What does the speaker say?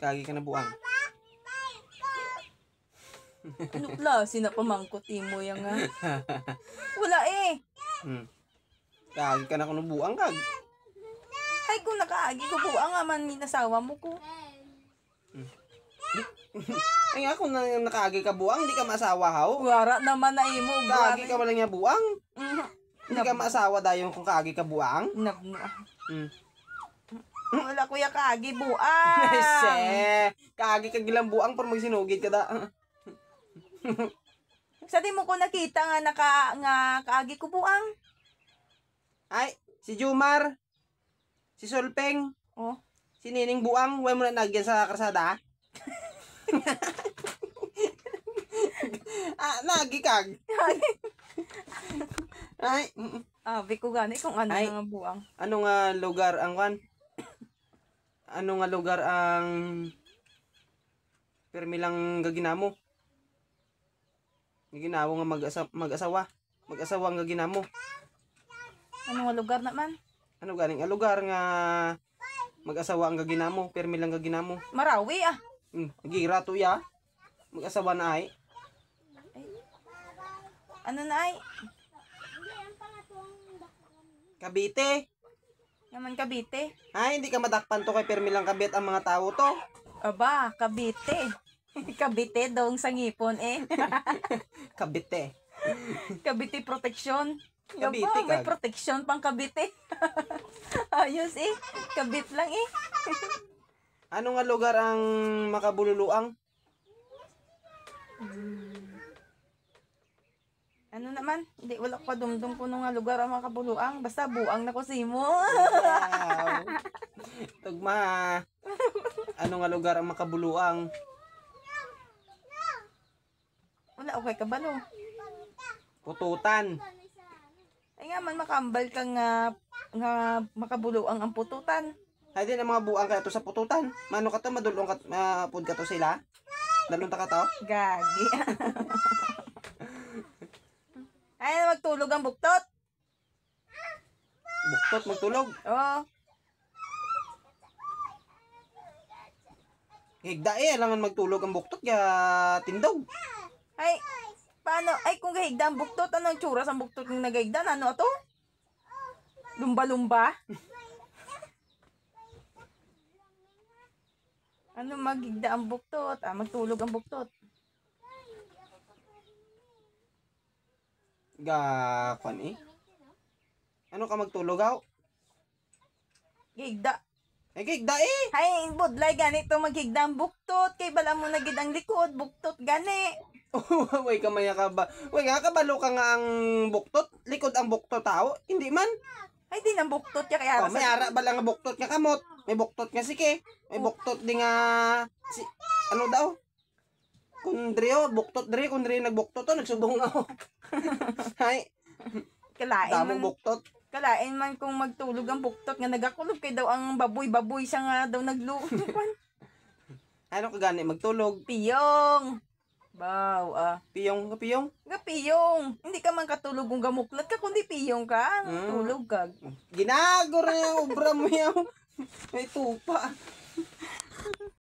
Kagi ka na buang. Ano klase na pamangkuti mo yan nga? Wala eh. Kagi ka na kuno buang kag. Ay, kung nakaagi ko po, ang aman minasawa mo ko. Ay nga, kung nakaagi ka buang, di ka maasawa haw. Wara naman na imo. Kagi ka wala niya buang. Hindi ka maasawa dayon kung kagi ka buang. Wala kuya kaagi buang. Se, kagi ka gilang buang por magsinugid ka da. Sa di mo ko nakita nga kaagi ko buang. Ay, si Jumar, si Solpeng, Oh. si Nining buang, way mo na nagyan sa karsada. Nagi kag. Ay, Abi ko gani kung ano Ay. nga buang. ano nga lugar ang kan? Ano nga lugar ang permilang gaginamo? Gaginawo nga mag-asawa. Mag-asawa ang gaginamo. Ano nga lugar naman? Ano ganing nga lugar nga mag-asawa ang gaginamo, permilang gaginamo. Marawi ah. Gira to ya. Mag-asawa na ay. Ano na ay? Cavite. Naman Cavite. Ay, hindi ka madakpan to kay permilang kabit ang mga tao to. Aba, Cavite. Cavite daw ang sangipon eh. Cavite. Cavite protection. Cavite Aba, may kag. protection pang Cavite. Ayos eh. Kabit lang eh. Ano nga lugar ang makabululuang? Ano naman? Hindi, wala ko dumdum ko nung nga lugar ang makabuluang. Basta buang na ko simo. Wow. Tugma. Ano nga lugar ang makabuluang? Wala, okay ka balo. Pututan. Ay nga man, makambal ka nga makabuluang ang pututan. Ay din ang mga buang ka to sa pututan. Mano ka to, madulong ka, mapud ka to sila? Dalunta ka to? Gagi. Ay, magtulog ang buktot. Buktot, magtulog. Oo. Higda eh, alangan magtulog ang buktot, ya tindog. Ay, paano? Ay, kung gahigda ang buktot, ano ang tsura sa buktot ng nagahigda? Ano to? Lumba-lumba? Ano maghigda ang buktot? Magtulog ang buktot. Gakwan eh. Ano ka magtulog aw? Gigda. Eh, higda eh. Hay, budlay ganito maghigda ang buktot. Kay bala mo nagid ang likod, buktot gani. Way ka maya ka ba? Way nga kabalo ka nga ang buktot. Likod ang buktot tao. Hindi man. Ay, di nang buktot ya kaya May ara ba lang nga buktot nga kamot? May buktot nga sike. May buktot di nga si ano daw? Kundrio, buktot diri, kundri nagbuktot to, nagsubong ako. Hay, Kalain damong man, buktot. kalain man kung magtulog ang buktot nga nagakulog kay daw ang baboy siya nga daw nagluupan. Ano ka gani magtulog? Piyong. Baw, Piyong ka piyong? Nga piyong. Hindi ka man katulog kung gamuklat ka, kundi piyong ka. Tulog ka. Ginagor na yung obra mo yaw. May tupa.